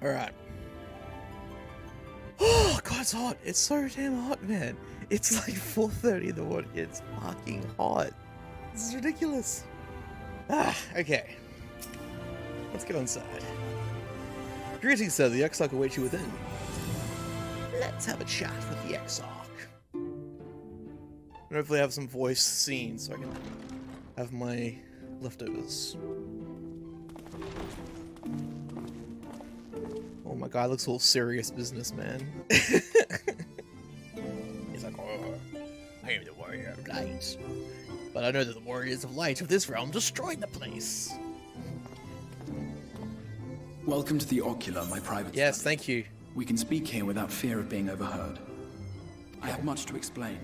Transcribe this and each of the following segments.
Alright. Oh, God, it's hot. It's so damn hot, man. It's like 4:30 in the morning. It's fucking hot. This is ridiculous. Okay. Let's get inside. Greetings, sir. The Exarch awaits you within. Let's have a chat with the Exarch. And hopefully have some voice scenes so I can have my leftovers. Oh, my guy looks all serious business, man. He's like, oh, I am the warrior of light. But I know that the warriors of light of this realm destroyed the place. Welcome to the Ocular, my private Yes, study. thank you. We can speak here without fear of being overheard. I have much to explain,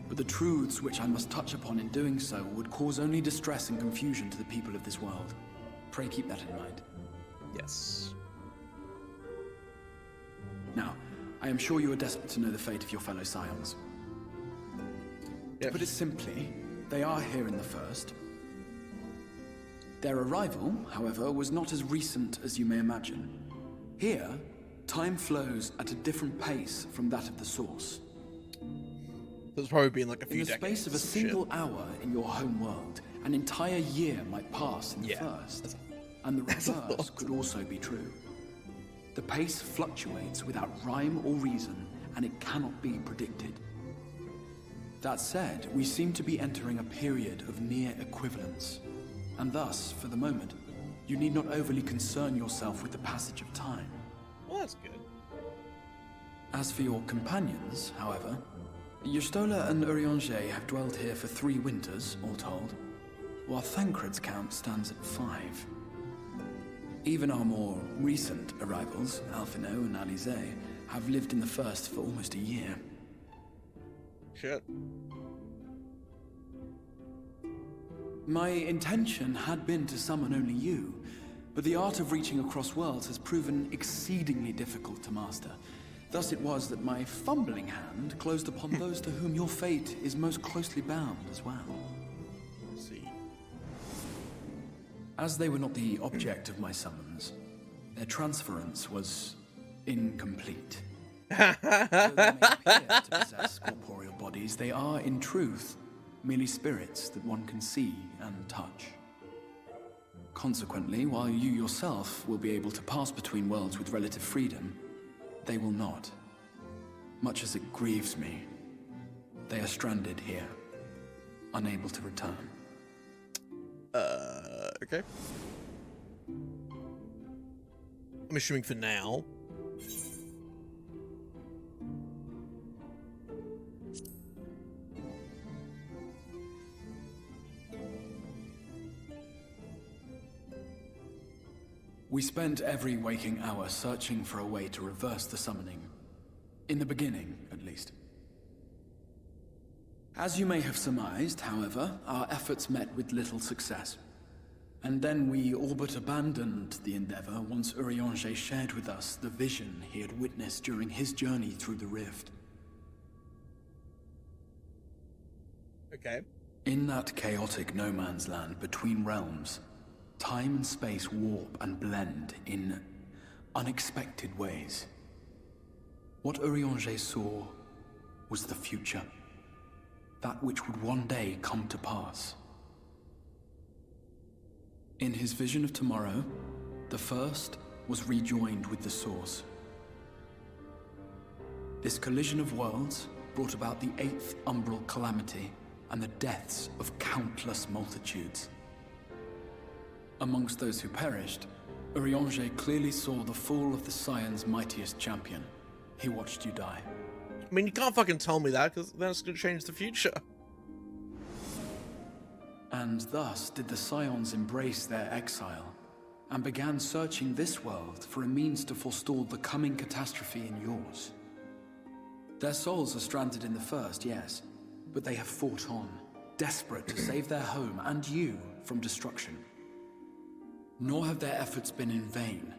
but the truths which I must touch upon in doing so would cause only distress and confusion to the people of this world. Pray keep that in mind. Yes. Now, I am sure you are desperate to know the fate of your fellow scions. To put it simply, they are here in the first. Their arrival, however, was not as recent as you may imagine. Here, time flows at a different pace from that of the source. There's probably been like a few decades. In the space of a single hour in your home world, an entire year might pass in the first, and the reverse could also be true. The pace fluctuates without rhyme or reason, and it cannot be predicted. That said, we seem to be entering a period of near equivalence, and thus, for the moment, you need not overly concern yourself with the passage of time. Well, that's good. As for your companions, however, Y'shtola and Urianger have dwelled here for 3 winters, all told, while Thancred's count stands at 5. Even our more recent arrivals, Alphino and Alize, have lived in the first for almost a year. Shit. My intention had been to summon only you, but the art of reaching across worlds has proven exceedingly difficult to master. Thus it was that my fumbling hand closed upon those to whom your fate is most closely bound as well. Let's see. As they were not the object of my summons, their transference was incomplete. Though they may appear to possess corporeal bodies, they are, in truth, merely spirits that one can see and touch. Consequently, while you yourself will be able to pass between worlds with relative freedom, they will not. Much as it grieves me, they are stranded here, unable to return. Okay. I'm assuming for now. We spent every waking hour searching for a way to reverse the summoning. In the beginning, at least. As you may have surmised, however, our efforts met with little success. And then we all but abandoned the endeavor once Urianger shared with us the vision he had witnessed during his journey through the rift. Okay. In that chaotic no-man's land between realms, time and space warp and blend in unexpected ways. What Urianger saw was the future. That which would one day come to pass. In his vision of tomorrow, the first was rejoined with the source. This collision of worlds brought about the 8th umbral calamity and the deaths of countless multitudes. Amongst those who perished, Urianger clearly saw the fall of the Scion's mightiest champion. He watched you die. I mean, you can't fucking tell me that, because that's going to change the future. And thus did the Scions embrace their exile, and began searching this world for a means to forestall the coming catastrophe in yours. Their souls are stranded in the first, yes, but they have fought on, desperate to save their home and you from destruction. Nor have their efforts been in vain,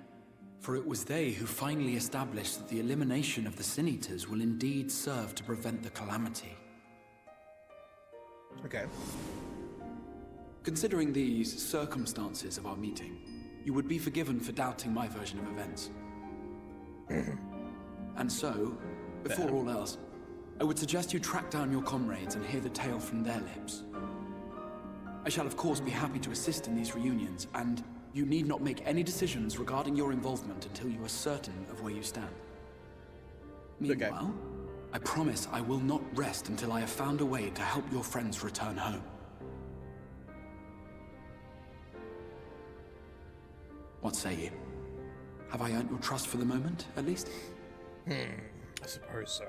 for it was they who finally established that the elimination of the Sin Eaters will indeed serve to prevent the calamity. Okay. Considering these circumstances of our meeting, you would be forgiven for doubting my version of events. And so, before all else, I would suggest you track down your comrades and hear the tale from their lips. I shall of course be happy to assist in these reunions, and you need not make any decisions regarding your involvement until you are certain of where you stand. Meanwhile, I promise I will not rest until I have found a way to help your friends return home. What say you? Have I earned your trust for the moment, at least? I suppose so.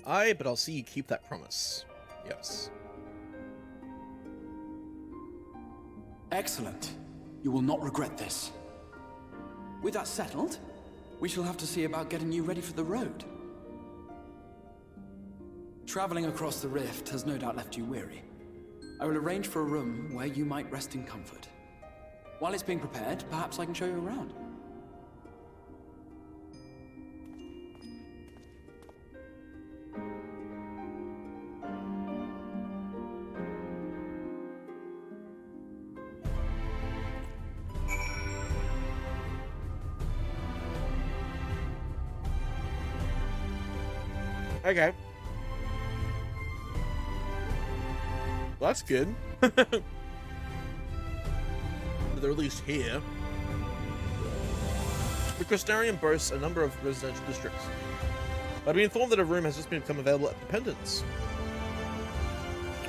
Aye, but I'll see you keep that promise. Yes. Excellent. You will not regret this. With that settled, we shall have to see about getting you ready for the road. Traveling across the rift has no doubt left you weary. I will arrange for a room where you might rest in comfort. While it's being prepared, perhaps I can show you around. Okay. Well, that's good. They're at least here. The Crystarium boasts a number of residential districts. I've been informed that a room has just become available at Dependence.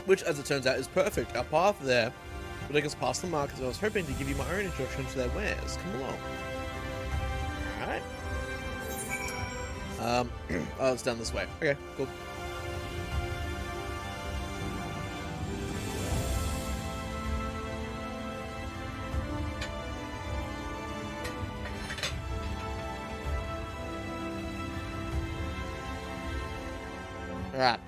Which, as it turns out, is perfect. Our path there will take us past the markets. I was hoping to give you my own introduction to their wares. Come along. Alright. Oh, it's down this way. Okay, cool. Alright.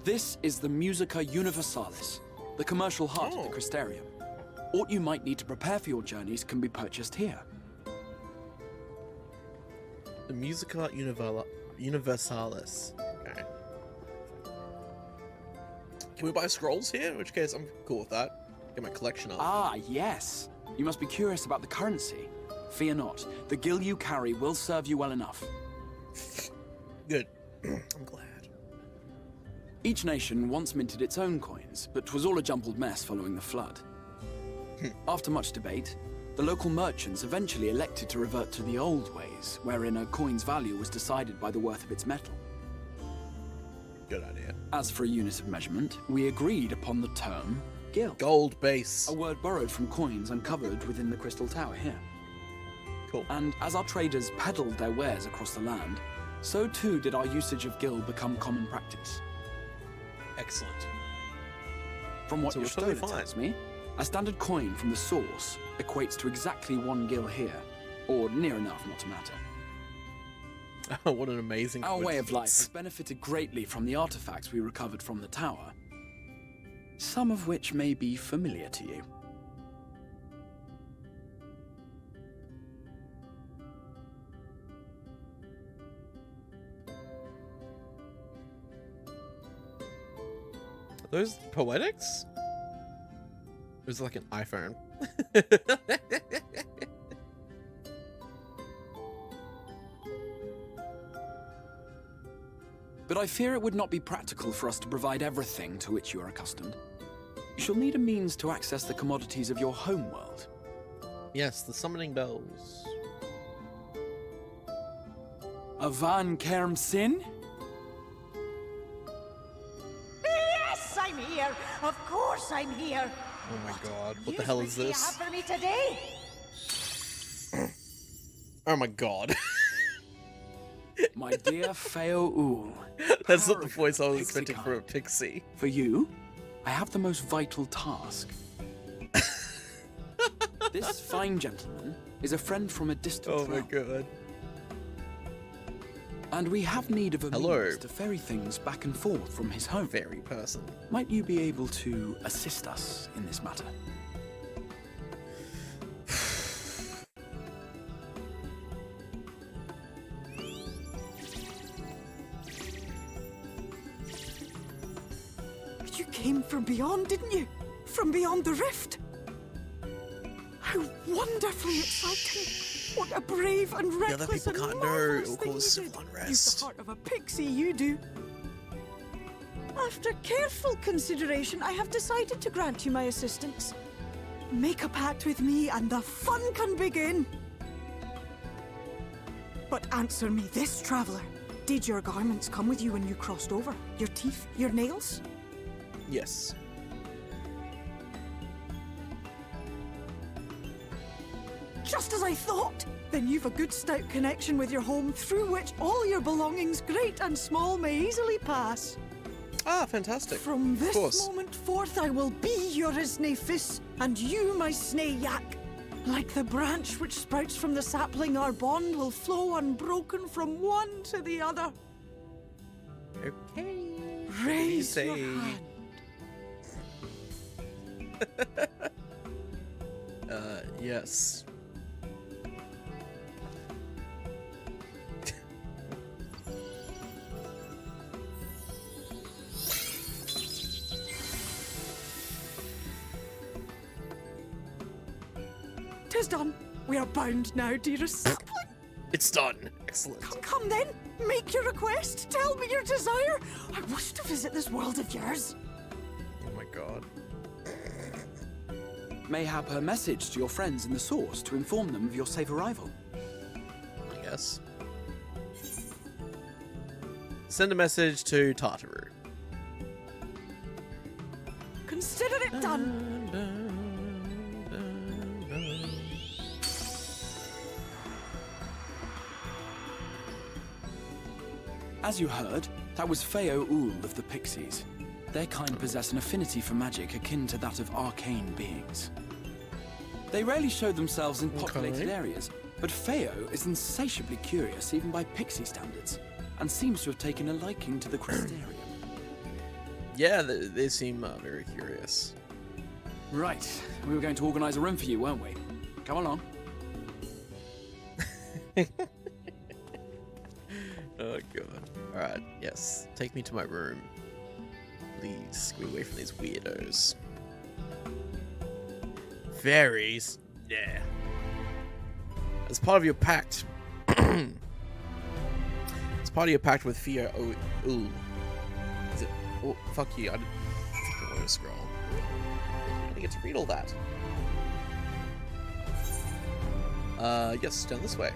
This is the Musica Universalis, the commercial heart of the Crystarium. What you might need to prepare for your journeys can be purchased here. The Musica Universalis. Okay. Can we buy scrolls here? In which case, I'm cool with that. Get my collection up. Ah, yes. You must be curious about the currency. Fear not. The gil you carry will serve you well enough. Good. I'm glad. Each nation once minted its own coins, but 'twas all a jumbled mess following the flood. After much debate, the local merchants eventually elected to revert to the old ways, wherein a coin's value was decided by the worth of its metal. Good idea. As for a unit of measurement, we agreed upon the term gil. Gold base. A word borrowed from coins uncovered within the Crystal Tower here. Cool. And as our traders peddled their wares across the land, so too did our usage of gil become common practice. Excellent. From what So your we're totally stoner fine. tells me, a standard coin from the source equates to exactly 1 gil here, or near enough not to matter. What an amazing Our way of life coincidence. has benefited greatly from the artifacts we recovered from the tower, some of which may be familiar to you. Are those poetics? Or is it like an iPhone? But I fear it would not be practical for us to provide everything to which you are accustomed. You shall need a means to access the commodities of your homeworld. Yes, the summoning bells. Avan Kerm Sin? Yes, I'm here. Of course I'm here. Oh my god, what the hell is News this? you have for me today? Oh my god. My dear Feo Ul. That's not the Paragon voice I was pixie expecting for a kind. pixie. For you, I have the most vital task. This fine gentleman is a friend from a distant Oh my realm, god. and we have need of a Hello. means to ferry things back and forth from his home. Fairy person. Might you be able to assist us in this matter? You came from beyond, didn't you? From beyond the rift. How wonderfully exciting! What a brave and The other reckless people and can't know. marvelous It'll thing cause you did. civil You've unrest. the heart of a pixie, you do. After careful consideration, I have decided to grant you my assistance. Make a pact with me and the fun can begin. But answer me this, traveler. Did your garments come with you when you crossed over? Your teeth? Your nails? Yes. Just as I thought! Then you've a good stout connection with your home through which all your belongings, great and small, may easily pass. Ah, fantastic. From Of this course. moment forth I will be your Isne Fis, and you my Snay Yak. Like the branch which sprouts from the sapling, our bond will flow unbroken from one to the other. Okay. Raise say? your hand. Yes. Tis done. We are bound now, dearest sapling. It's done. Excellent. Come then, make your request. Tell me your desire. I wish to visit this world of yours. Oh my god. Mayhap a message to your friends in the source to inform them of your safe arrival. I guess. Send a message to Tartaru. Consider it done. As you heard, that was Feo Ul of the Pixies. Their kind possess an affinity for magic akin to that of arcane beings. They rarely show themselves in populated Okay. areas, but Feo is insatiably curious even by Pixie standards, and seems to have taken a liking to the Crystarium. Yeah, they seem very curious. Right, we were going to organise a room for you, weren't we? Come along. Oh god. Alright, yes. Take me to my room. Please, get me away from these weirdos. Fairies? Yeah. As part of your pact. As part of your pact with Fia Ul. Is it? Oh, fuck you. I didn't fucking want to scroll. I didn't get to read all that. Yes, down this way.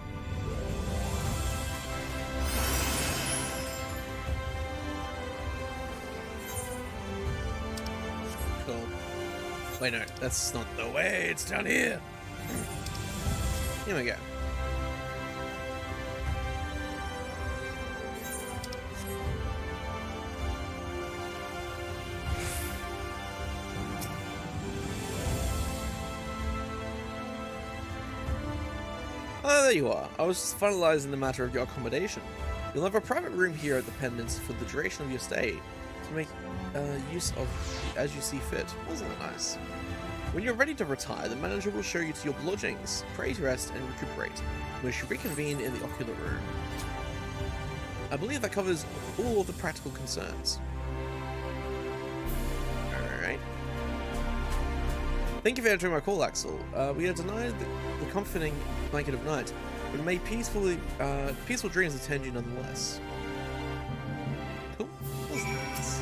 Cool. Wait, no, that's not the way. It's down here. Here we go. Oh, there you are. I was just finalizing the matter of your accommodation. You'll have a private room here at the Pendants for the duration of your stay to make use of as you see fit. Wasn't that nice? When you're ready to retire, the manager will show you to your lodgings. Pray to rest and recuperate. We should reconvene in the ocular room. I believe that covers all of the practical concerns. Alright. Thank you for answering my call, Axel. We are denied the comforting blanket of night, but may peaceful dreams attend you nonetheless. Cool. Nice.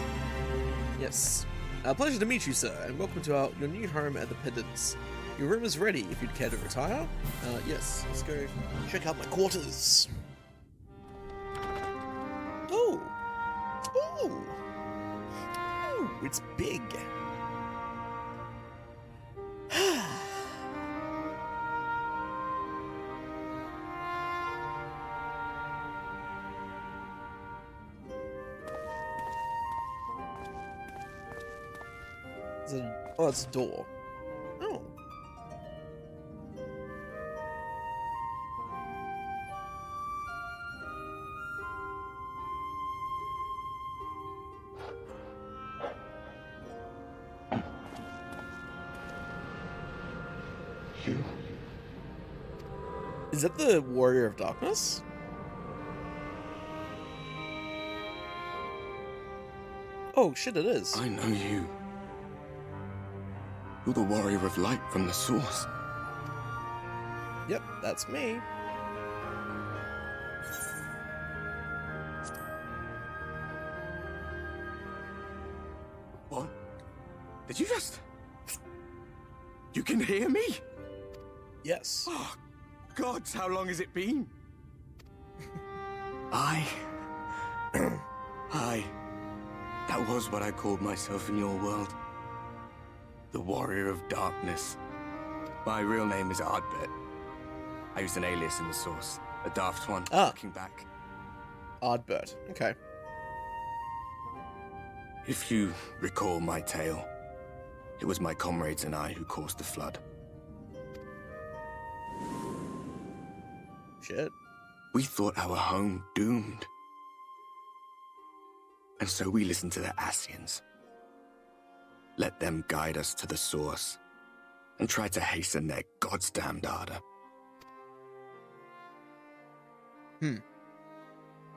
Yes. Pleasure to meet you, sir, and welcome to your new home at the Pendants. Your room is ready if you'd care to retire. Yes, let's go check out my quarters. Ooh. Ooh. Ooh, it's big. Oh, it's a door. Oh. You. Is that the Warrior of Darkness? Oh shit, it is. I know you. You're the Warrior of Light from the Source. Yep, that's me. What? Did you just... You can hear me? Yes. Oh, gods, how long has it been? I... That was what I called myself in your world. The Warrior of Darkness. My real name is Ardbert. I used an alias in the Source. A daft one, looking back. Ardbert. Okay. If you recall my tale, it was my comrades and I who caused the flood. Shit. We thought our home doomed. And so we listened to the Ascians. Let them guide us to the Source, and tried to hasten their goddamned ardor.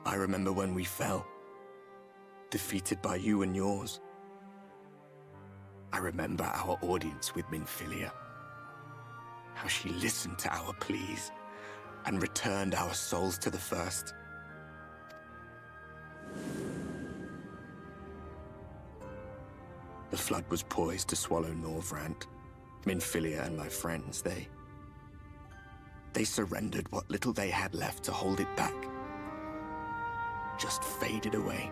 I remember when we fell, defeated by you and yours. I remember our audience with Minfilia. How she listened to our pleas, and returned our souls to the First. The flood was poised to swallow Norvrant. Minfilia and my friends, they surrendered what little they had left to hold it back. Just faded away.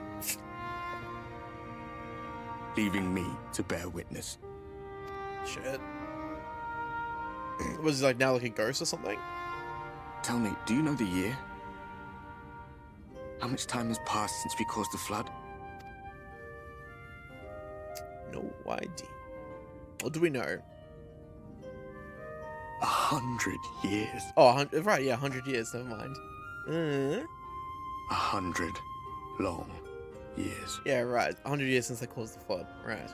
Leaving me to bear witness. Shit. Was he like now like a ghost or something? Tell me, do you know the year? How much time has passed since we caused the flood? No idea. What do we know? 100 years. Oh, right, yeah, 100 years, never mind. 100 long years. Yeah, right, 100 years since they caused the flood, right.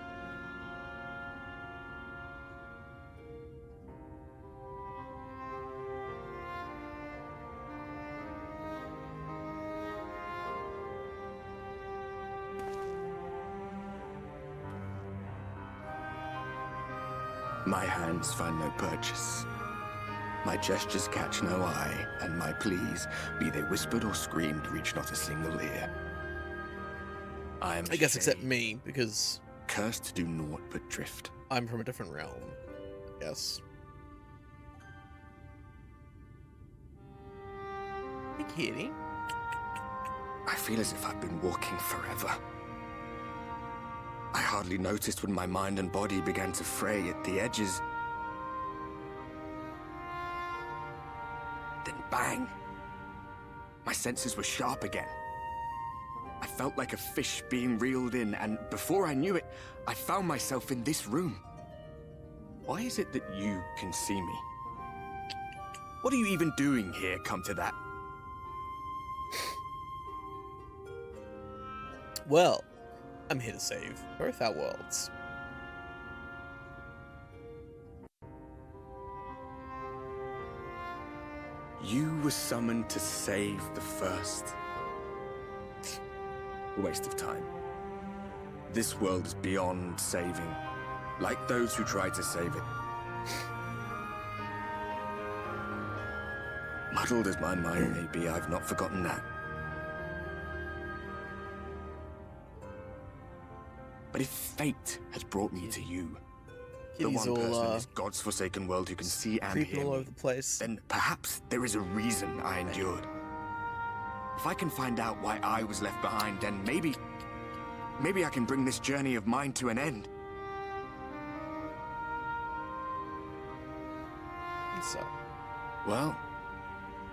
My hands find no purchase. My gestures catch no eye, and my pleas, be they whispered or screamed, reach not a single ear. I guess except me, because cursed to do naught but drift. I'm from a different realm. Yes. Hey, kitty. I feel as if I've been walking forever. I hardly noticed when my mind and body began to fray at the edges. Then bang! My senses were sharp again. I felt like a fish being reeled in, and before I knew it, I found myself in this room. Why is it that you can see me? What are you even doing here, come to that? Well, I'm here to save both our worlds. You were summoned to save the First. A waste of time. This world is beyond saving, like those who tried to save it. Muddled as my mind may be, I've not forgotten that. But if fate has brought me to you, the Kitty's one person in all this God's forsaken world who can see and creeping hear all me, over the place. then perhaps there is a reason I endured. If I can find out why I was left behind, then maybe I can bring this journey of mine to an end. So, Well,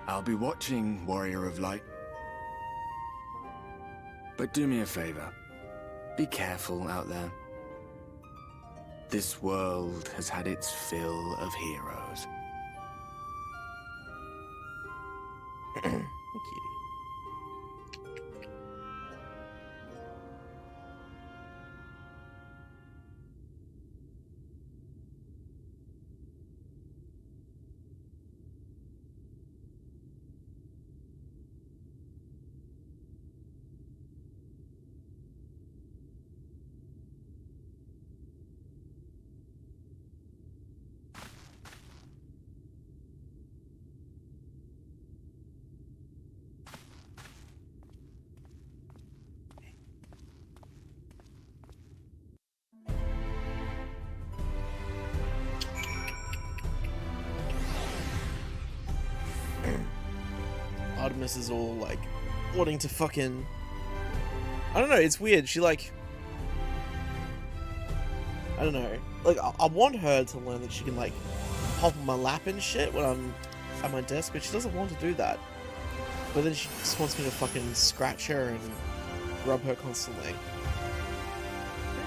I'll be watching, Warrior of Light. But do me a favor. Be careful out there. This world has had its fill of heroes. Kitty. Artemis is all like wanting to fucking, I don't know, it's weird. She like, I don't know, like I want her to learn that she can like hop on my lap and shit when I'm at my desk, but she doesn't want to do that. But then she just wants me to fucking scratch her and rub her constantly.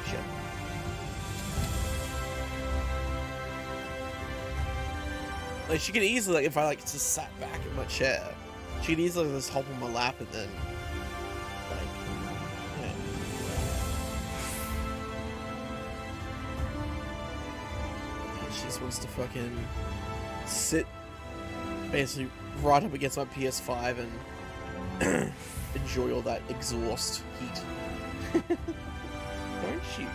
Shit. Like she could easily, like if I like just sat back in my chair, she could easily just hop on my lap and then, like, yeah. She just wants to fucking sit basically right up against my PS5 and enjoy all that exhaust heat. Don't you?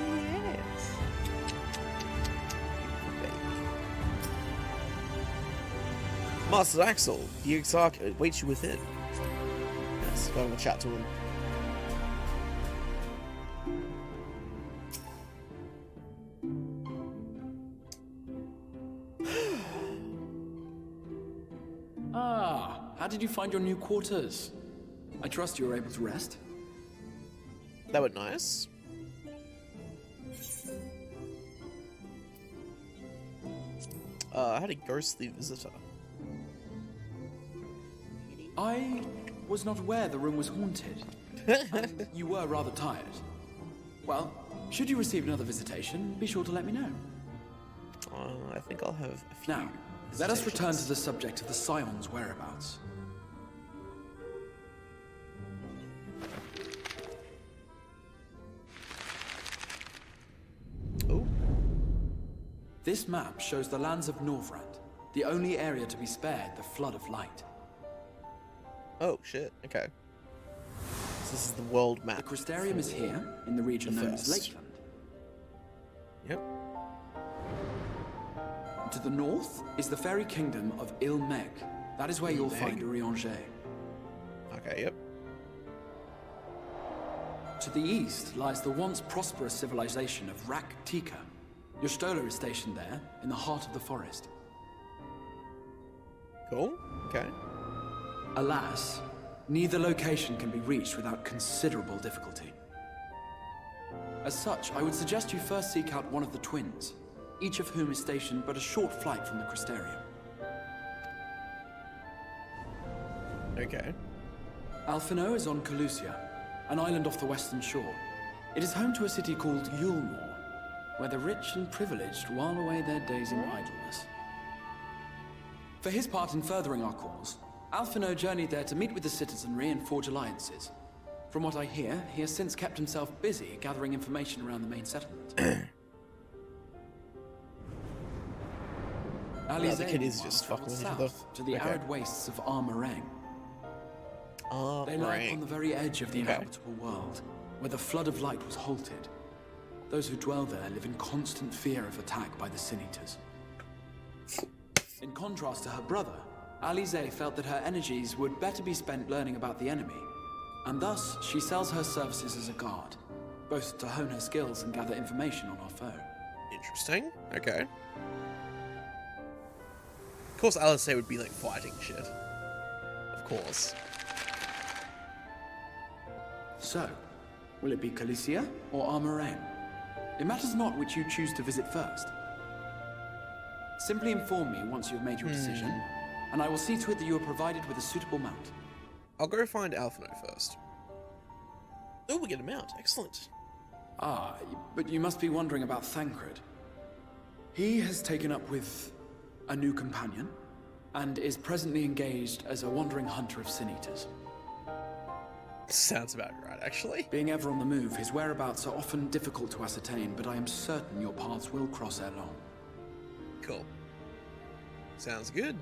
Yes. Master Axel, the Exarch waits you within. Yes, go and chat to him. How did you find your new quarters? I trust you were able to rest. That was nice. I had a ghostly visitor. I was not aware the room was haunted. And you were rather tired. Well, should you receive another visitation, be sure to let me know. I think I'll have a few. Now, let us return to the subject of the Scion's whereabouts. Oh. This map shows the lands of Norvrand, the only area to be spared the flood of light. Oh shit. Okay. So this is the world map. The Crystarium is here, in the region known as Lakeland. Yep. To the north is the fairy kingdom of Ilmeg. That is where you'll find Urianger. Okay, yep. To the east lies the once prosperous civilization of Rak Tika. Your Stola is stationed there, in the heart of the forest. Cool. Okay. Alas, neither location can be reached without considerable difficulty. As such, I would suggest you first seek out one of the twins, each of whom is stationed but a short flight from the Crystarium. Okay. Alphino is on Calusia, an island off the western shore. It is home to a city called Yulmore, where the rich and privileged while away their days in idleness. For his part in furthering our cause, Alphino journeyed there to meet with the citizenry and forge alliances. From what I hear, he has since kept himself busy gathering information around the main settlement. Yeah, the kid is just fucking with each other. To the arid wastes of Armarang. They lie on the very edge of the inhabitable world, where the flood of light was halted. Those who dwell there live in constant fear of attack by the Sin Eaters. In contrast to her brother, Alize felt that her energies would better be spent learning about the enemy, and thus she sells her services as a guard, both to hone her skills and gather information on our foe. Interesting. Okay. Of course, Alice would be like fighting shit. Of course. So, will it be Calicia or Armarang? It matters not which you choose to visit first. Simply inform me once you have made your decision, and I will see to it that you are provided with a suitable mount. I'll go find Alphino first. Oh, we get a mount. Excellent. Ah, but you must be wondering about Thancred. He has taken up with a new companion, and is presently engaged as a wandering hunter of sin eaters. Sounds about right, actually. Being ever on the move, his whereabouts are often difficult to ascertain, but I am certain your paths will cross ere long. Cool. Sounds good.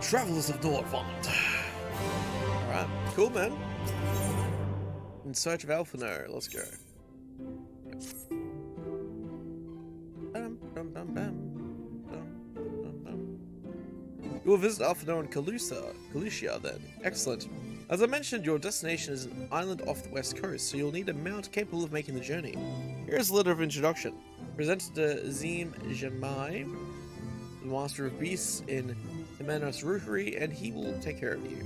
Travelers of Nordvand. Alright, cool, man. In search of Alphino, let's go. Yep. You will visit Alphino and Kalusia then. Excellent. As I mentioned, your destination is an island off the west coast, so you'll need a mount capable of making the journey. Here is a letter of introduction. Presented to Zim Jamai, the master of beasts in Temenos Rookery, and he will take care of you.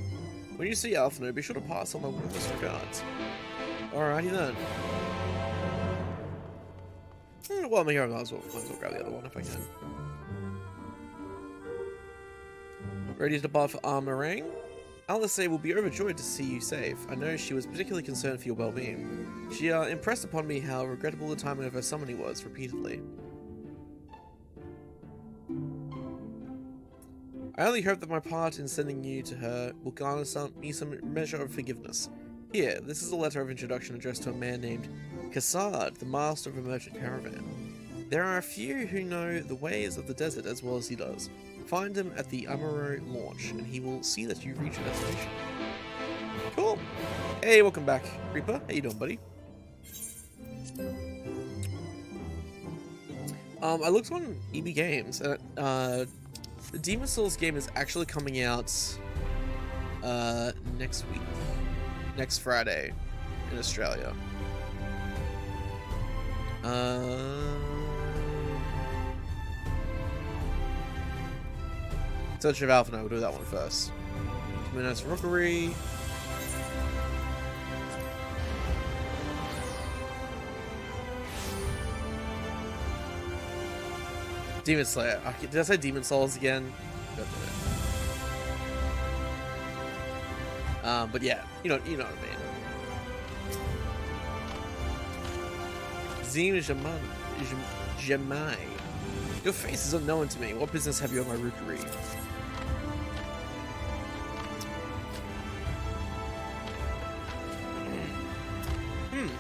When you see Alphino, be sure to pass on my warmest regards. Alrighty then. Well, I'm here, I might as well grab the other one if I can. Ready to depart for Armorang? Alice will be overjoyed to see you safe. I know she was particularly concerned for your well-being. She impressed upon me how regrettable the timing of her summoning was, repeatedly. I only hope that my part in sending you to her will garner me some measure of forgiveness. Here, this is a letter of introduction addressed to a man named Kassad, the master of a merchant caravan. There are a few who know the ways of the desert as well as he does. Find him at the Amaro launch, and he will see that you reach your destination. Cool. Hey, welcome back, Reaper. How you doing, buddy? I looked on EB Games, and the Demon Souls game is actually coming out next week, next Friday, in Australia. Search of Alpha, no, we'll do that one first. Temenos Rookery. Demon Slayer. Did I say Demon Souls again? But yeah, you know what I mean. Zim Jamai. Your face is unknown to me. What business have you on my rookery?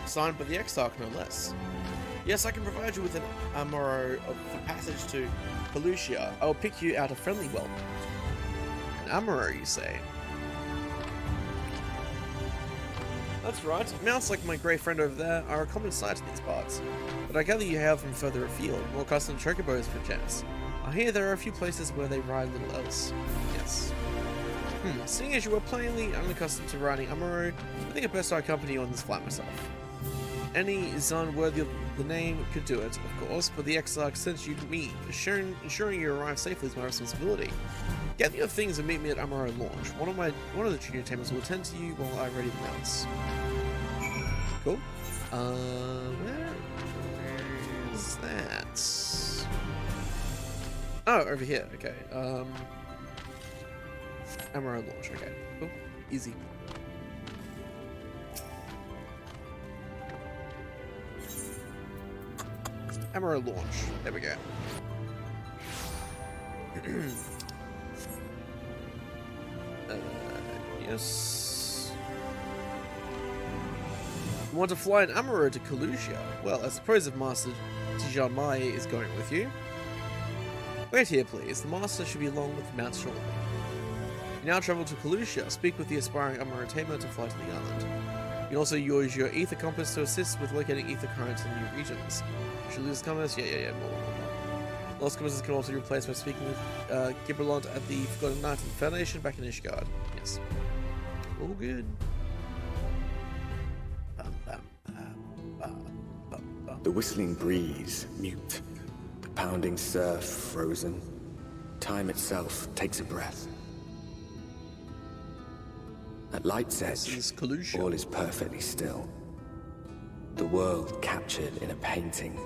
Signed by the Exarch, no less. Yes, I can provide you with an Amaro of the passage to Kalusia. I will pick you out a friendly welcome. An Amaro, you say? That's right. Mounts like my grey friend over there are a common sight in these parts. But I gather you hail from further afield, more accustomed to chocobos perchance. I hear there are a few places where they ride little else. Yes. Seeing as you are plainly unaccustomed to riding Amaro, I think it best I accompany you on this flight myself. Any Zan worthy of the name could do it, of course, but the Exarch sent you to me. Ensuring you arrive safely is my responsibility. Gather your things and meet me at Amaro launch. One of the junior tamers will attend to you while I ready the mounts. Cool. Where is that? Oh, over here. Okay. Amaro launch. Okay. Cool. Easy. Amaro launch. There we go. Yes. You want to fly an Amaro to Kalusia? Well, I suppose if Master Tijamai is going with you. Wait here, please. The Master should be along with the mount shortly. You now travel to Kalusia. Speak with the aspiring Amaro tamer to fly to the island. You can also use your ether compass to assist with locating ether currents in new regions. Should lose compass? Yeah, more. Lost compasses can also be replaced by speaking with Gibralont at the Forgotten Knights of the Foundation back in Ishgard. Yes. All good. The whistling breeze, mute. The pounding surf, frozen. Time itself takes a breath. At light's edge, all is perfectly still. The world captured in a painting,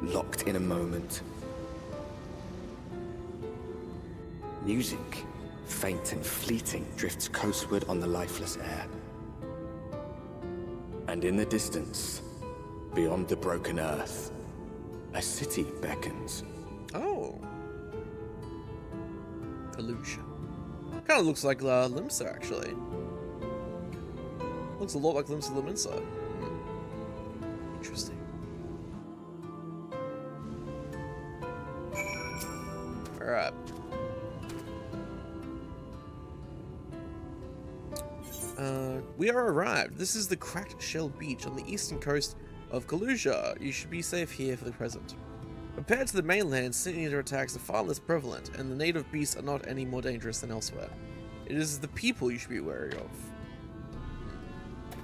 locked in a moment. Music faint and fleeting, drifts coastward on the lifeless air. And in the distance, beyond the broken earth, a city beckons. Oh. Illusion. Kind of looks like Limsa, actually. Looks a lot like Limsa Limsa. Interesting. Alright. We are arrived. This is the Cracked Shell Beach on the eastern coast of Kalusia. You should be safe here for the present. Compared to the mainland, Sinister attacks are far less prevalent, and the native beasts are not any more dangerous than elsewhere. It is the people you should be wary of.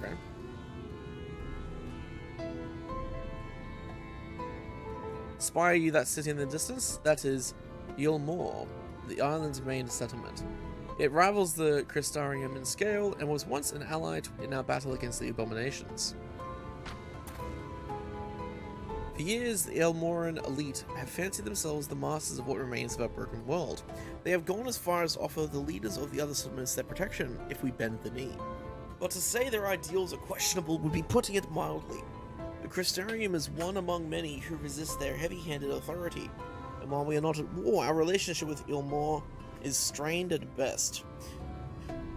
Okay. Spy you that city in the distance? That is Yulmore, the island's main settlement. It rivals the Crystarium in scale and was once an ally in our battle against the Abominations. For years, the Elmoran elite have fancied themselves the masters of what remains of our broken world. They have gone as far as to offer the leaders of the other settlements their protection if we bend the knee. But to say their ideals are questionable would be putting it mildly. The Crystarium is one among many who resist their heavy-handed authority, and while we are not at war, our relationship with Ilmor is strained at best.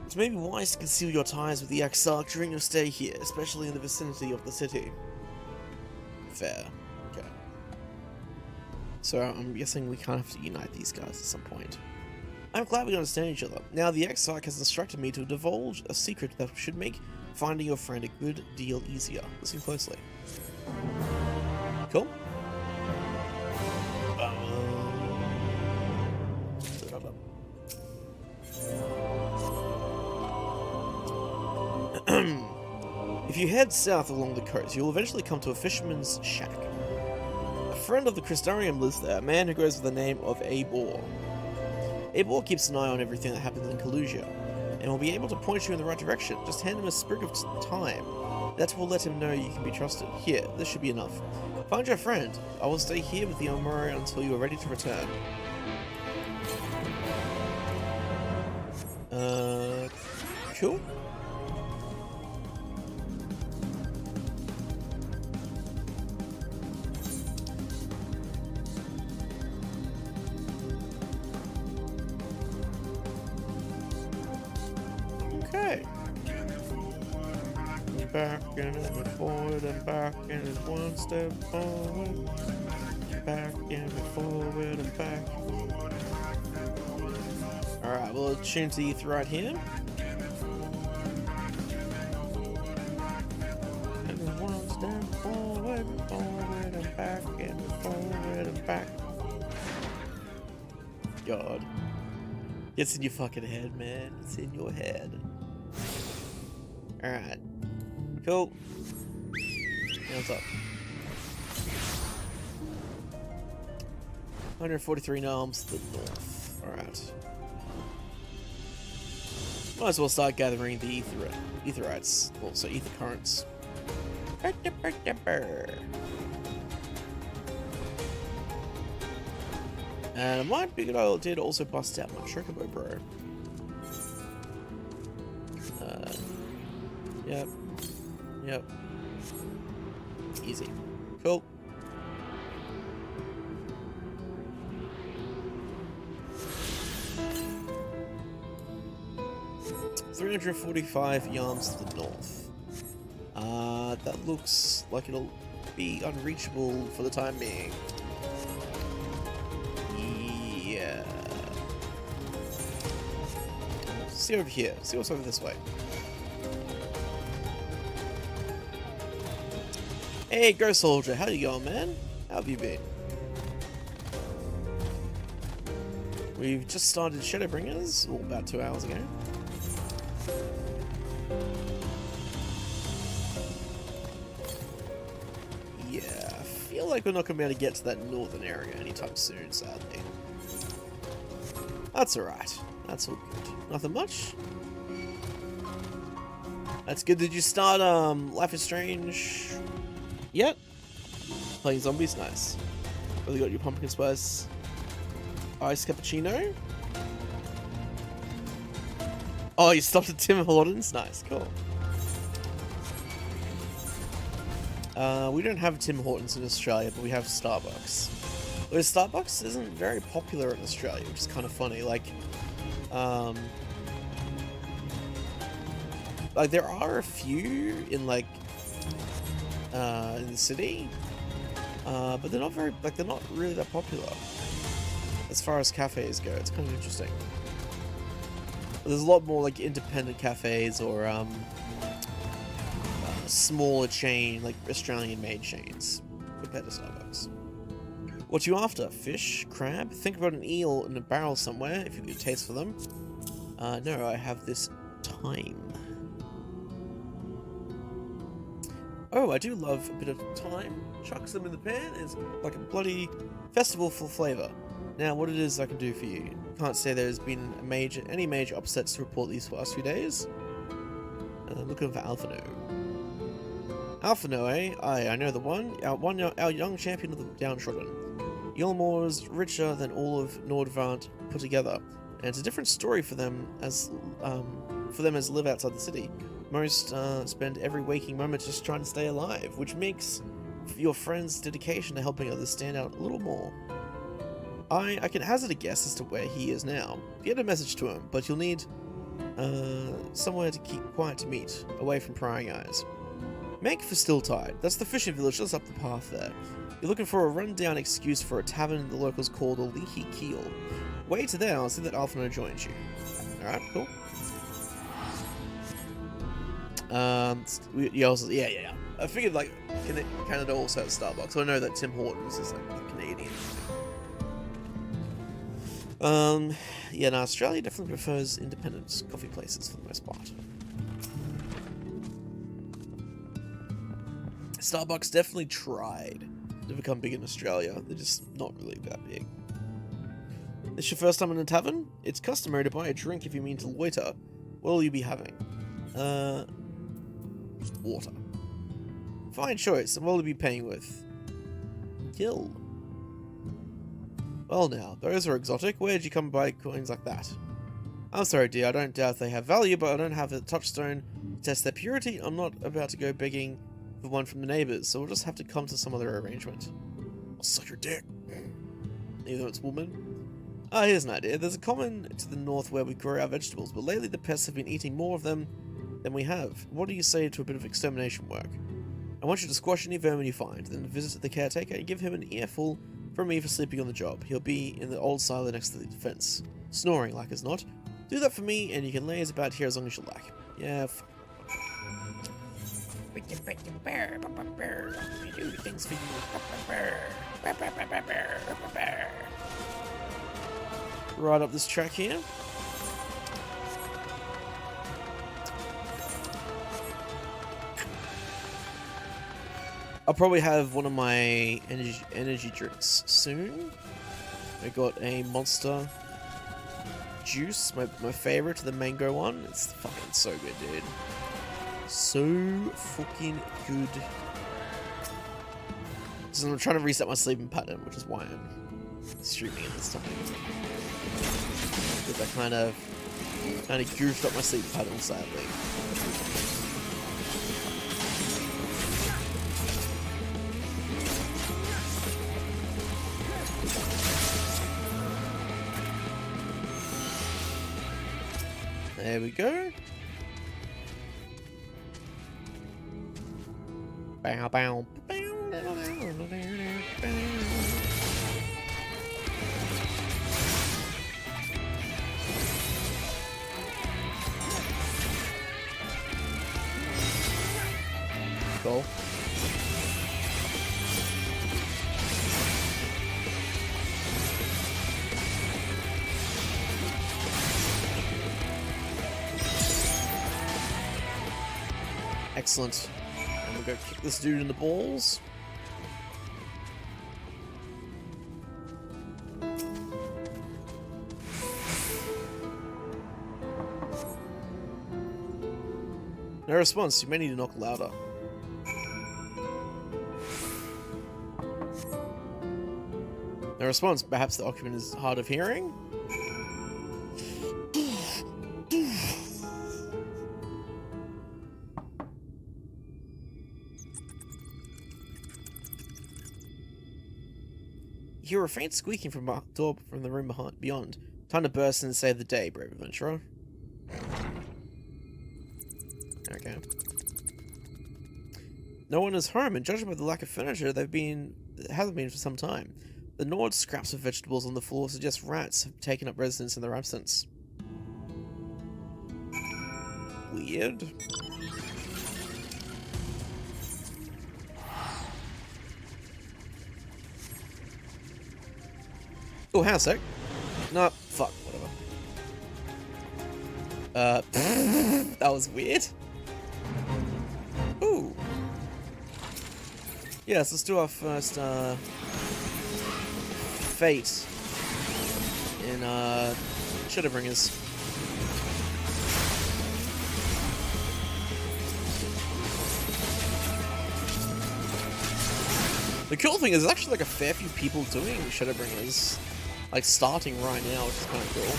It may be wise to conceal your ties with the XIV during your stay here, especially in the vicinity of the city. Fair. Okay. So I'm guessing we kind of have to unite these guys at some point. I'm glad we understand each other. Now the XIV has instructed me to divulge a secret that should make finding your friend a good deal easier. Listen closely. Cool. If you head south along the coast, you will eventually come to a fisherman's shack. A friend of the Crystarium lives there, a man who goes by the name of Abor. Abor keeps an eye on everything that happens in Kalusia, and will be able to point you in the right direction. Just hand him a sprig of time. That will let him know you can be trusted. Here, this should be enough. Find your friend. I will stay here with the Omori until you are ready to return. Cool. Okay. Back and forward and back and one step forward. Back and forward and back. Alright, we'll tune to the right here. And one step forward, forward and back and forward and back. God. It's in your fucking head, man. It's in your head. Alright. Cool. Hands up. 143 gnomes to the north. Alright. Might as well start gathering the etherites. Also, ether currents. And it might be a good idea to also bust out my Chocobo, bro. Yep. Yep. Easy. Cool. $345 yards to the north. That looks like it'll be unreachable for the time being. Yeah. See over here. See what's over this way. Hey, Ghost Soldier, how you going, man? How have you been? We've just started Shadowbringers, about 2 hours ago. Yeah, I feel like we're not going to be able to get to that northern area anytime soon, sadly. That's alright. That's all good. Nothing much. That's good. Did you start Life is Strange yet? Playing zombies? Nice. Really got your pumpkin spice ice cappuccino? Oh, you stopped at Tim Hortons? Nice, cool. We don't have Tim Hortons in Australia, but we have Starbucks. Whereas Starbucks isn't very popular in Australia, which is kind of funny. Like there are a few in in the city, but they're not very they're not really that popular as far as cafes go. It's kind of interesting. There's a lot more like independent cafes or smaller chain, like Australian-made chains compared to Starbucks. What you after? Fish? Crab? Think about an eel in a barrel somewhere if you get a taste for them. No, I have this time. Oh, I do love a bit of thyme. Chucks them in the pan. It's like a bloody festival for flavor. Now, what it is I can do for you. Can't say there's been any major upsets to report these last few days. Looking for Alphino. Alphino, eh? Aye, I know the one. Our young champion of the downtrodden. Yulmore's richer than all of Nordvant put together. And it's a different story for them as live outside the city. Most spend every waking moment just trying to stay alive, which makes your friend's dedication to helping others stand out a little more. I can hazard a guess as to where he is now. Get a message to him, but you'll need somewhere to keep quiet to meet, away from prying eyes. Make for Stilltide. That's the fishing village just up the path there. You're looking for a run-down excuse for a tavern the locals call the Leaky Keel. Way to there, I'll see that Alphino joins you. Alright, cool. Yeah. I figured like Canada also has Starbucks. I know that Tim Hortons is like Canadian. Yeah, no, Australia definitely prefers independent coffee places for the most part. Starbucks definitely tried to become big in Australia. They're just not really that big. This your first time in a tavern? It's customary to buy a drink if you mean to loiter. What will you be having? Water. Fine choice. And what will you be paying with? Gil. Well now, those are exotic. Where'd you come by coins like that? I'm sorry, dear. I don't doubt they have value, but I don't have a touchstone to test their purity. I'm not about to go begging for one from the neighbors, so we'll just have to come to some other arrangement. I'll suck your dick. Even though it's woman. Here's an idea. There's a common to the north where we grow our vegetables, but lately the pests have been eating more of them than we have. What do you say to a bit of extermination work? I want you to squash any vermin you find, then visit the caretaker and give him an earful from me for sleeping on the job. He'll be in the old silo next to the fence, snoring like as not. Do that for me, and you can laze about here as long as you like. Yeah, do things for you. Right up this track here. I'll probably have one of my energy drinks soon. I got a Monster juice, my favorite, the mango one. It's fucking so good, dude. So fucking good. So I'm trying to reset my sleeping pattern, which is why I'm streaming at this time. Because I kind of goofed up my sleeping pattern, sadly. There we go. Bow, bow, bow. Cool. Excellent. And we'll go kick this dude in the balls. No response. You may need to knock louder. No response. Perhaps the occupant is hard of hearing? You hear a faint squeaking from a door from the room beyond. Time to burst in and save the day, brave adventurer. Okay. No one is home, and judging by the lack of furniture, hasn't been for some time. The gnawed scraps of vegetables on the floor suggest rats have taken up residence in their absence. Weird. Oh, hang on a sec. No, fuck, whatever. That was weird. Ooh. Yeah, so let's do our first, fate in, Shadowbringers. The cool thing is, there's actually like a fair few people doing Shadowbringers. Like, starting right now, which is kind of cool.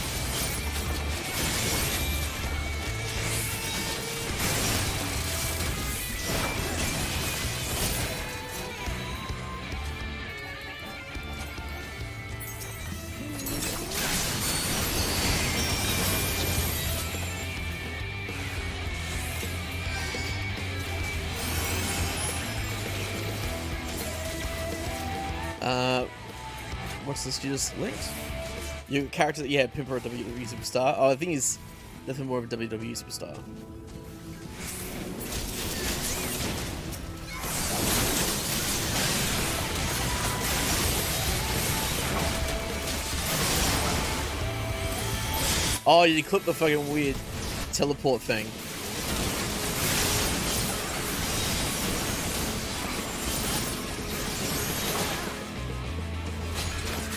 What's this? You just linked? Your character, yeah, Pimper, a WWE superstar. Oh, I think he's definitely more of a WWE superstar. Oh, you clipped the fucking weird teleport thing.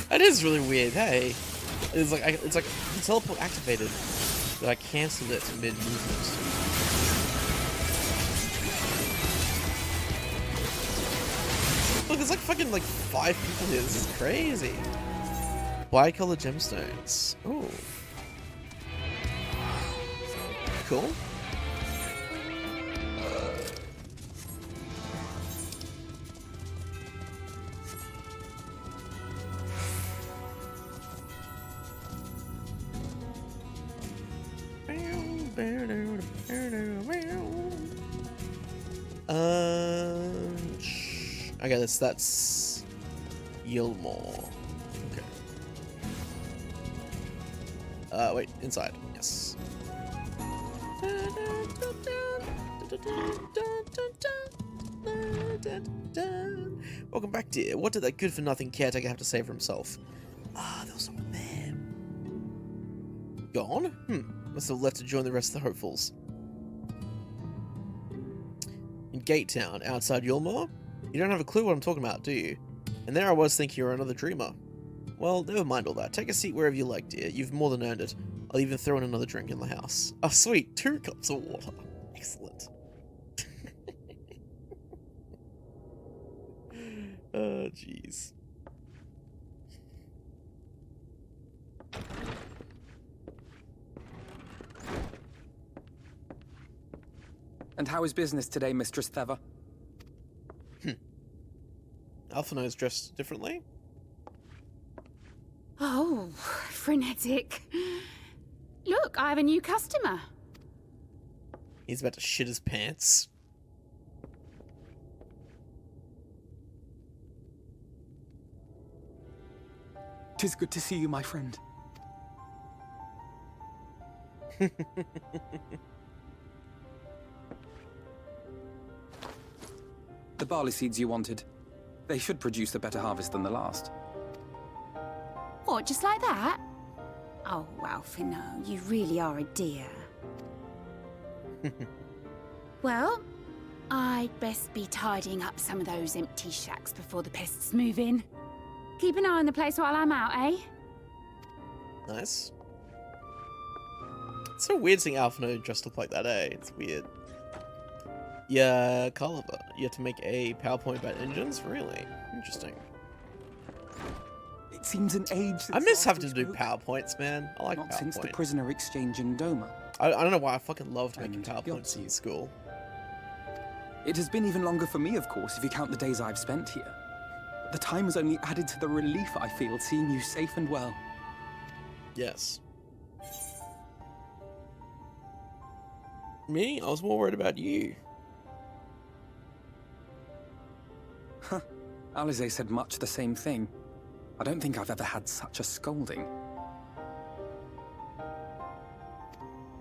That is really weird, hey. It's like the teleport activated, but I cancelled it mid-movement. Look, there's like fucking like 5 people here. This is crazy. Bi-color gemstones. Oh. Cool. Okay, that's Yilmore. Okay. Wait, inside. Yes. Welcome back, dear. What did that good-for-nothing caretaker have to say for himself? Ah, there was someone there. Gone? Must have left to join the rest of the hopefuls. In Gate Town, outside Yulmore? You don't have a clue what I'm talking about, do you? And there I was thinking you were another dreamer. Well, never mind all that. Take a seat wherever you like, dear. You've more than earned it. I'll even throw in another drink in the house. Oh, sweet. 2 cups of water. Excellent. Oh, jeez. And how is business today, Mistress Theva? Alphinaud's dressed differently? Oh, frenetic. Look, I have a new customer. He's about to shit his pants. Tis good to see you, my friend. The barley seeds you wanted. They should produce a better harvest than the last. What, just like that? Oh, Alphinaud, you really are a dear. Well, I'd best be tidying up some of those empty shacks before the pests move in. Keep an eye on the place while I'm out, eh? Nice. It's so weird seeing Alphinaud dressed up like that, eh? It's weird. Yeah, Caliber. You have to make a PowerPoint about engines? Really? Interesting. It seems an age since I miss having to do spoke. PowerPoints, man. I like Not PowerPoint. since the prisoner exchange in Doma. I don't know why I fucking loved making And PowerPoints in Yahtzee. school. It has been even longer for me, of course, if you count the days I've spent here. The time has only added to the relief I feel seeing you safe and well. Yes. Me? I was more worried about you. Huh. Alize said much the same thing. I don't think I've ever had such a scolding.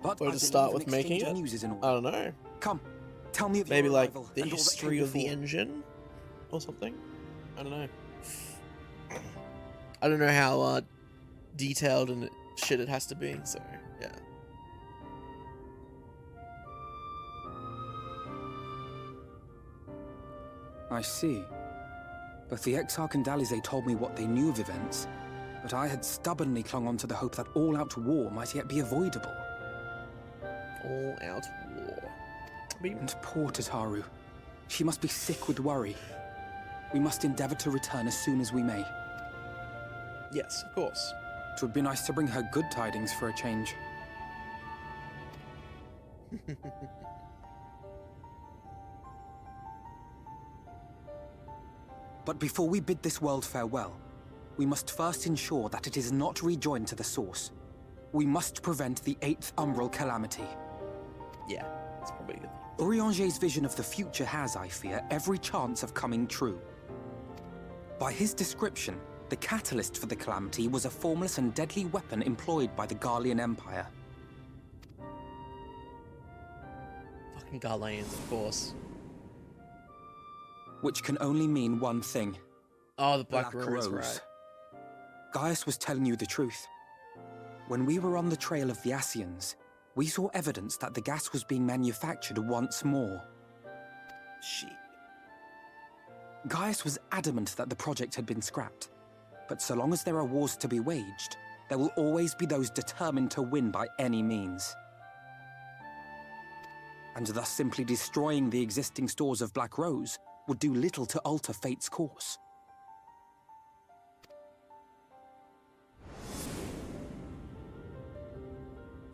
But Where to start with making it? News is in order. I don't know. Come, tell me of Maybe your like arrival the and all that history came of the before. engine? Or something? I don't know. I don't know how detailed and shit it has to be, so yeah. I see. Both the Exarch and Alize told me what they knew of events, but I had stubbornly clung on to the hope that all-out war might yet be avoidable. All-out war. And poor Tataru. She must be sick with worry. We must endeavor to return as soon as we may. Yes, of course. It would be nice to bring her good tidings for a change. But before we bid this world farewell, we must first ensure that it is not rejoined to the source. We must prevent the 8th Umbral calamity. Yeah, that's probably a good thing. Urianger's vision of the future has, I fear, every chance of coming true. By his description, the catalyst for the calamity was a formless and deadly weapon employed by the Garlean Empire. Fucking Garleans, of course. Which can only mean one thing. Oh, the Black Rose, right. Gaius was telling you the truth. When we were on the trail of the Ascians, we saw evidence that the gas was being manufactured once more. Shit. Gaius was adamant that the project had been scrapped. But so long as there are wars to be waged, there will always be those determined to win by any means. And thus simply destroying the existing stores of Black Rose would do little to alter fate's course.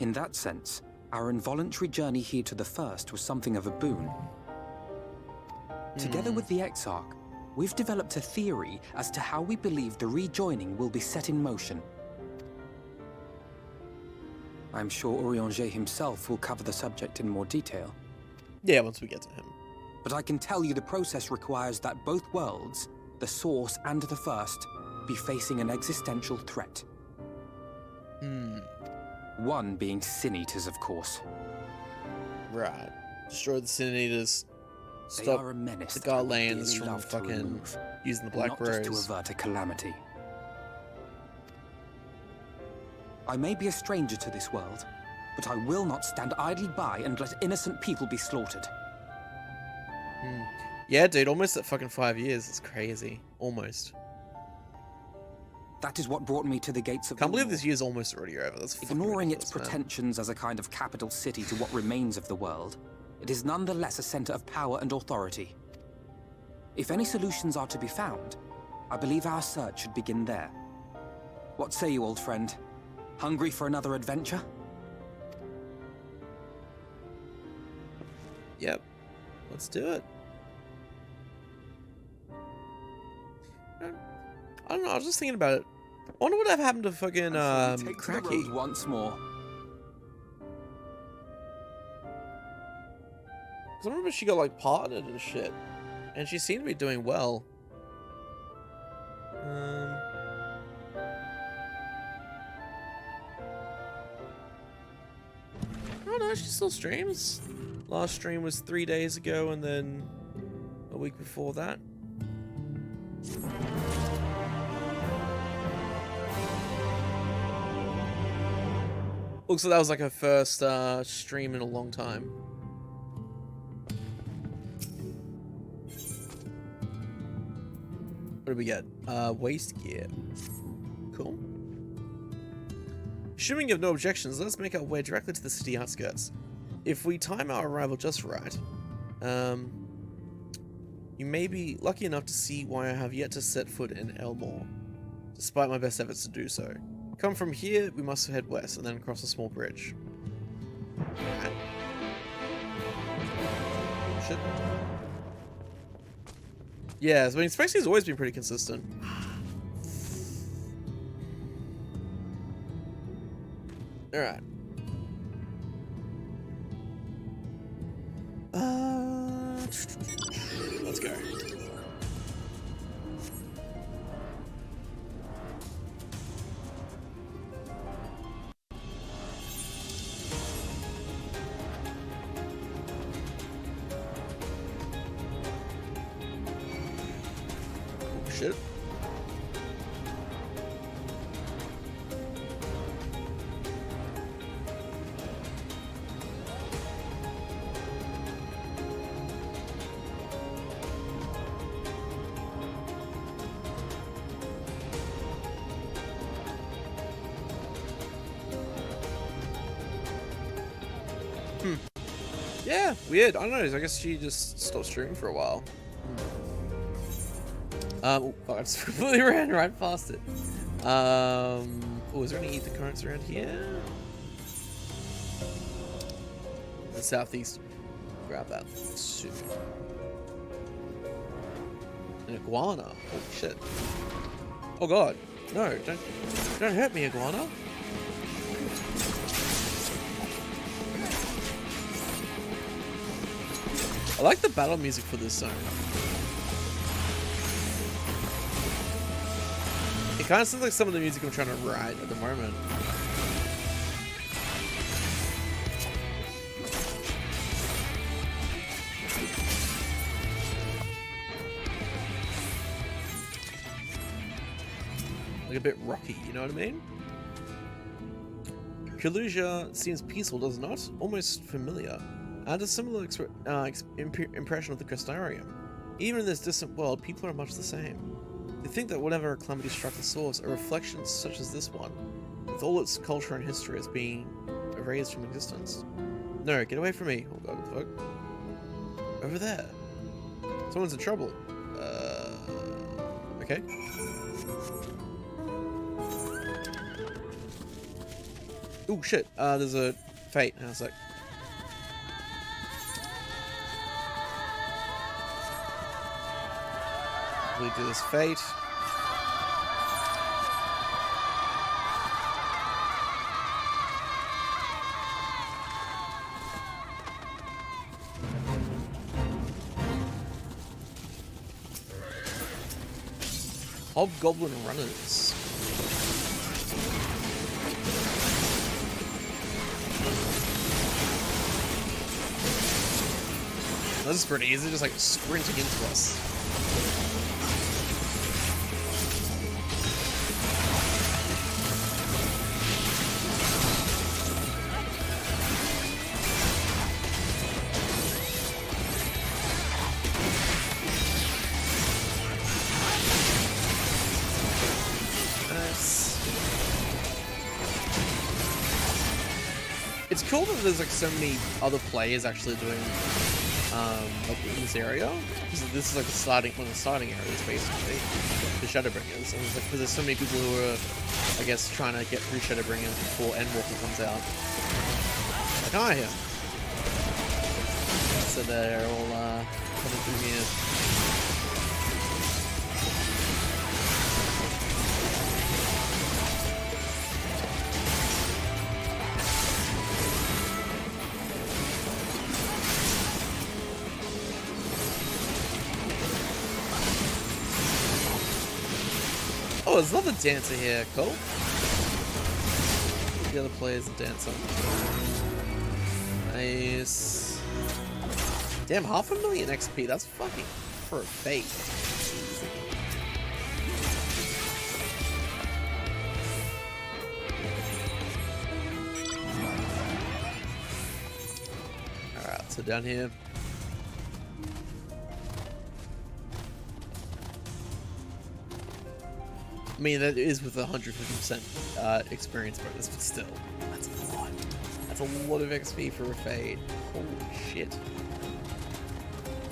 In that sense, our involuntary journey here to the First was something of a boon. Together with the Exarch, we've developed a theory as to how we believe the rejoining will be set in motion. I'm sure Urianger himself will cover the subject in more detail. Yeah, once we get to him. But I can tell you the process requires that both worlds, the Source and the First, be facing an existential threat. One being Sin Eaters, of course. Right. Destroy the Sin Eaters. They Stop are a menace the that I would Garleans dearly from love to fucking remove, using the and Black not Rose. just to avert a calamity. I may be a stranger to this world, but I will not stand idly by and let innocent people be slaughtered. Yeah, dude, almost at fucking 5 years. It's crazy. Almost. That is what brought me to the gates of Can't believe Mordor. this year's almost already over. That's fucking Ignoring its ridiculous, man. pretensions as a kind of capital city to what remains of the world, it is nonetheless a center of power and authority. If any solutions are to be found, I believe our search should begin there. What say you, old friend? Hungry for another adventure? Yep. Let's do it. I don't know, I was just thinking about it. I wonder what happened to fucking, And so we take to the Cracky. road once more. Because I remember she got, like, partnered and shit. And she seemed to be doing well. Oh no, she still streams. Last stream was 3 days ago, and then a week before that. Looks like that was like her first stream in a long time. What do we get? Waste gear. Cool. Assuming you have no objections, let's make our way directly to the city outskirts. If we time our arrival just right, you may be lucky enough to see why I have yet to set foot in Elmore, despite my best efforts to do so. Come from here, we must head west and then cross a small bridge. Right. Shit. Yeah, I mean, Spacey's always been pretty consistent. Alright. Let's go. Oh, shit. Yeah, weird. I don't know. I guess she just stopped streaming for a while. Oh, fuck, I just completely ran right past it. Oh, is there any ether currents around here? The southeast. Grab that. Super. An iguana. Holy shit. Oh god. No, don't hurt me, iguana. I like the battle music for this zone. It kind of sounds like some of the music I'm trying to write at the moment. Like a bit rocky, you know what I mean? Kalusia seems peaceful, does it not? Almost familiar. I had a similar impression of the Crystarium. Even in this distant world, people are much the same. They think that whatever calamity struck the source, a reflection such as this one, with all its culture and history, is being erased from existence. No, get away from me. Oh god, what the fuck? Over there. Someone's in trouble. Okay. Oh shit, there's a fate. I was like, we do this fate. Hobgoblin runners. This is pretty easy, just like sprinting into us. It's cool that there's like so many other players actually doing like in this area. This is like one of the starting areas basically, the Shadowbringers, and it's like because there's so many people who are, I guess, trying to get through Shadowbringers before Endwalker comes out. Like, oh yeah. So they're all coming through here. Oh, there's another dancer here. Cool. The other player's a dancer. Nice. Damn, 500,000 XP. That's fucking for a fate. Alright, so down here. I mean, that is with 150% experience bonus, but still, that's a lot. That's a lot of XP for a fade. Holy shit.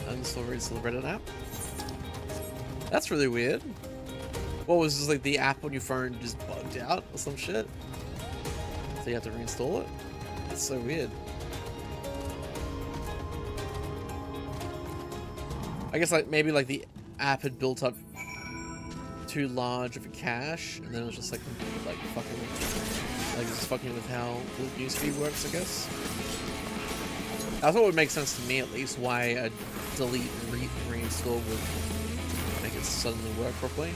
I'm still ready to Reddit app. That's really weird. What was this, like the app on your phone just bugged out or some shit? So you have to reinstall it? That's so weird. I guess like maybe like the app had built up too large of a cache, and then it was just like fucking with how the newsfeed works, I guess. I thought it would make sense to me at least why a delete and reinstall would make it suddenly work properly.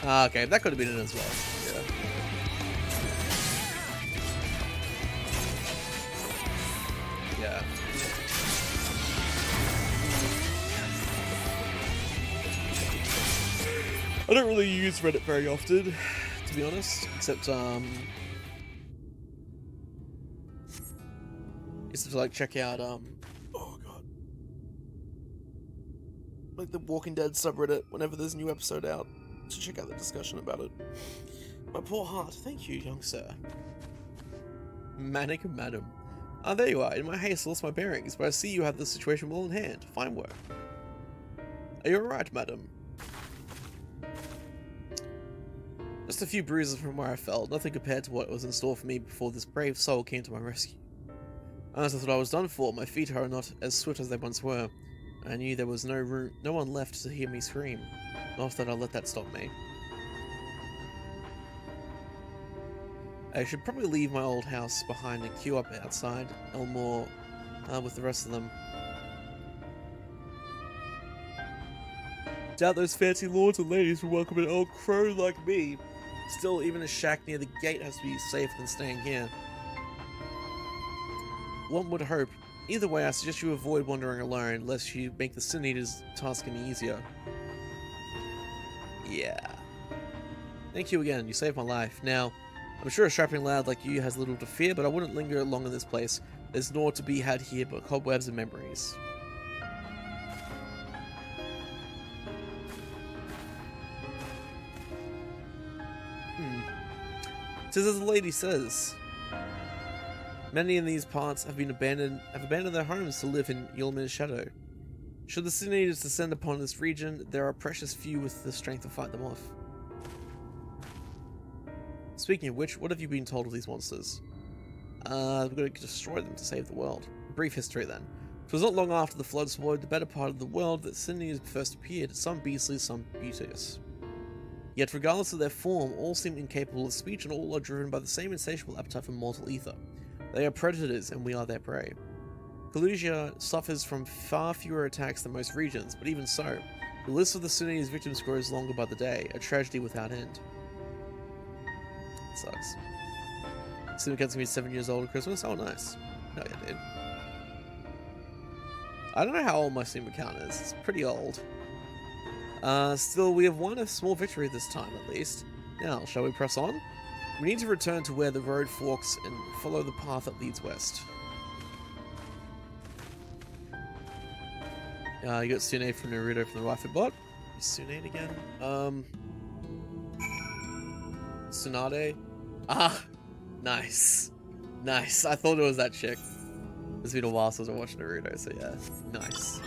Okay, that could have been it as well. Yeah. Yeah. I don't really use Reddit very often, to be honest, except to like check out oh god, like the Walking Dead subreddit whenever there's a new episode out, to check out the discussion about it. My poor heart. Thank you, young sir. Manic madam. Ah, there you are. In my haste, I lost my bearings, but I see you have the situation well in hand. Fine work. Are you alright, madam? Just a few bruises from where I fell, nothing compared to what was in store for me before this brave soul came to my rescue. As I thought I was done for, my feet are not as swift as they once were. I knew there was no one left to hear me scream. Not that I'll let that stop me. I should probably leave my old house behind and queue up outside Elmore with the rest of them. Doubt those fancy lords and ladies will welcome an old crow like me. Still, even a shack near the gate has to be safer than staying here. One would hope. Either way, I suggest you avoid wandering alone, lest you make the Sin Eater's task any easier. Yeah. Thank you again, you saved my life. Now, I'm sure a strapping lad like you has little to fear, but I wouldn't linger long in this place. There's naught to be had here but cobwebs and memories. Tis as the lady says. Many in these parts have abandoned their homes to live in Yulman's shadow. Should the Sin Eaters descend upon this region, there are precious few with the strength to fight them off. Speaking of which, what have you been told of these monsters? We've got to destroy them to save the world. Brief history then. It was not long after the flood swallowed the better part of the world that Sin Eaters first appeared, some beastly, some beauteous. Yet regardless of their form, all seem incapable of speech and all are driven by the same insatiable appetite for mortal ether. They are predators and we are their prey. Kalusia suffers from far fewer attacks than most regions, but even so, the list of the Sin Eaters' victims grows longer by the day, a tragedy without end. It sucks. Soon gets to be 7 years old at Christmas. Oh, nice. Hell yeah, dude. I don't know how old my Steam account is. It's pretty old. Still, we have won a small victory this time, at least. Now, shall we press on? We need to return to where the road forks and follow the path that leads west. You got Sune from Naruto from the Rifle Bot. Sune again? Tsunade? Ah! Nice. Nice. I thought it was that chick. It's been a while since I watched Naruto, so yeah. Nice.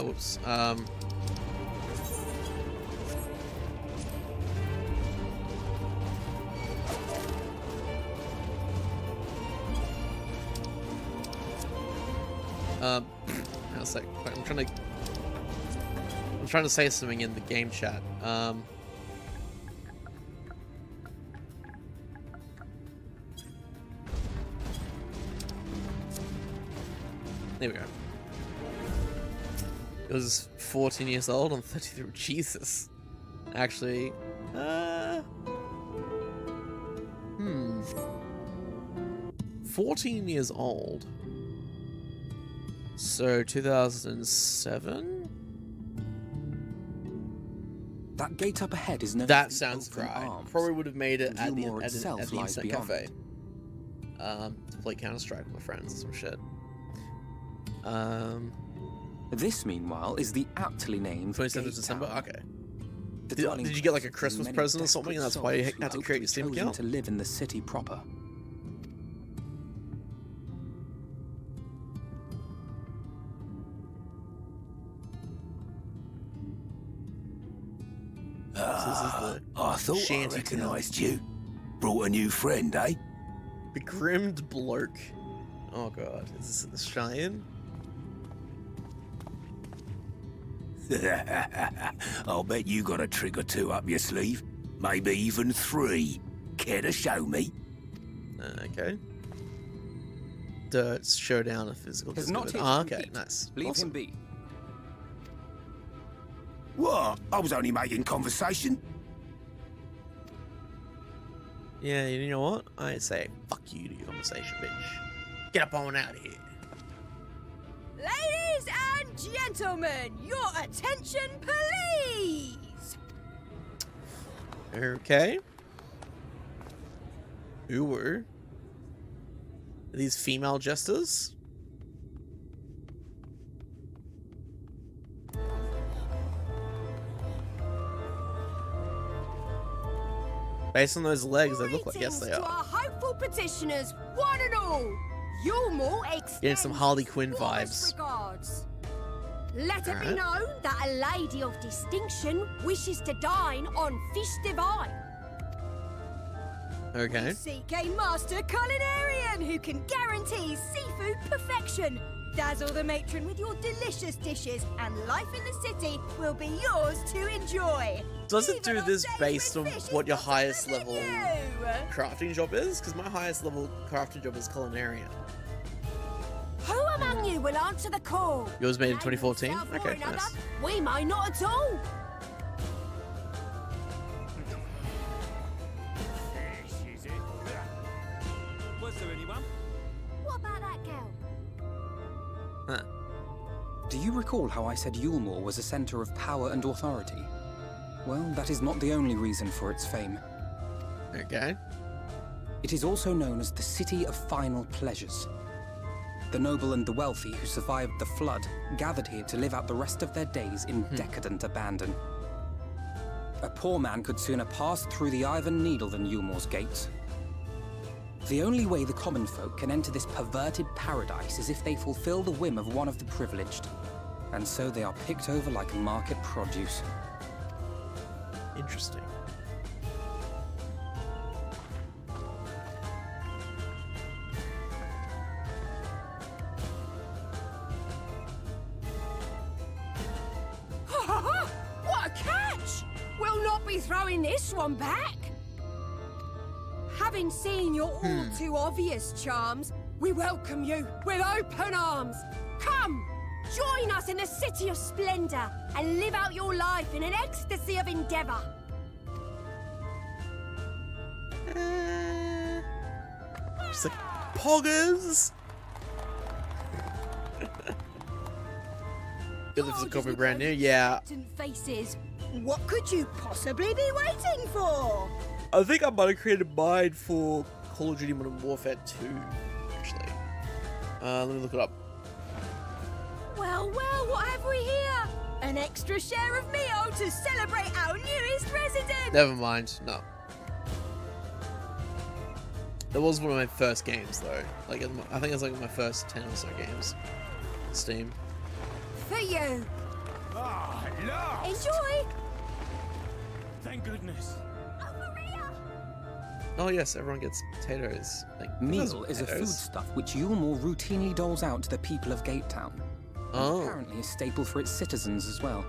Whoops. Hang on a sec. I'm trying to say something in the game chat. There we go. It was 14 years old on 33. Jesus. Actually, 14 years old. So 2007? That gate up ahead is known That as the sounds Open right. Arms. Probably would have made it at the, Yulmore itself at the lies Instant beyond. Cafe. To play Counter-Strike with my friends or some shit. This, meanwhile, is the aptly named 27th Gate December? Town. Okay. The Did dwelling you get like a place for Christmas many present or something, and desperate that's why you souls who had to hope create be your Steam chosen account? to live in the city proper. the I thought I shanty recognised you. Brought a new friend, eh? Begrimed bloke. Oh god, is this Cheyenne? I'll bet you got a trick or two up your sleeve. Maybe even 3. Care to show me? Okay. Dirt's showdown of physical Is not discovery. here to Oh, okay, compete. nice. Leave Awesome. him be. What? I was only making conversation. Yeah, you know what? I say fuck you to your conversation, bitch. Get up on out of here. Ladies and gentlemen, your attention, please! Okay. Who were these female jesters? Based on those legs, they look like, yes, they Greetings to are. our hopeful petitioners, one and all. Yulmore extends Getting some Harley Quinn his warmest vibes. regards. Let it be Alright. known that a lady of distinction wishes to dine on fish divine. Okay. Seek a master culinarian who can guarantee seafood perfection. Dazzle the matron with your delicious dishes, and life in the city will be yours to enjoy. Does it Even do on this days based when on fish is what your not on highest the level menu? crafting job is? Because my highest level crafting job is culinarian. Who among you will answer the call? Yours made in Name 2014? yourself or Okay, another. nice. We may not at all. Was there anyone? What about that girl? Huh. Do you recall how I said Yulmore was a center of power and authority? Well, that is not the only reason for its fame. Okay. It is also known as the City of Final Pleasures. The noble and the wealthy who survived the flood gathered here to live out the rest of their days in decadent abandon. A poor man could sooner pass through the Iron Needle than Yulmore's gates. The only way the common folk can enter this perverted paradise is if they fulfill the whim of one of the privileged. And so they are picked over like market produce. Interesting. What a catch! We'll not be throwing this one back. Having seen your all too obvious charms, we welcome you with open arms. Come, join us in the city of splendor and live out your life in an ecstasy of endeavor. Just like poggers. Good this is a copy brand new. Yeah, Faces. What could you possibly be waiting for? I think I might have created mine for Call of Duty Modern Warfare 2. Actually, let me look it up. Well, what have we here? An extra share of meal to celebrate our newest resident. Never mind. No. That was one of my first games, though. Like, I think it's like my first 10 or so games. Steam. For you. Ah, lost! Enjoy. Thank goodness. Over here. Oh yes, everyone gets potatoes. Like, Meal is a potatoes. foodstuff which Yulmore routinely doles out to the people of Gatetown. Oh, Apparently a staple for its citizens as well.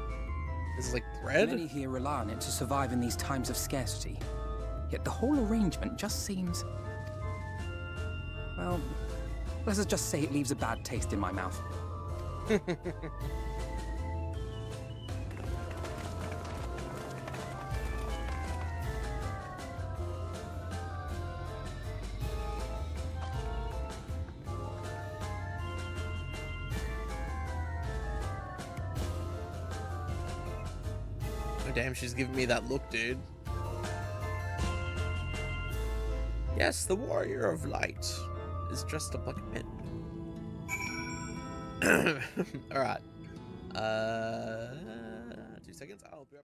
this is like bread. Many here rely on it to survive in these times of scarcity. Yet the whole arrangement just seems... well, let's just say it leaves a bad taste in my mouth. Oh, damn, she's giving me that look, dude. Yes, the warrior of light is dressed up like a pin. Alright. 2 seconds. I'll be right back.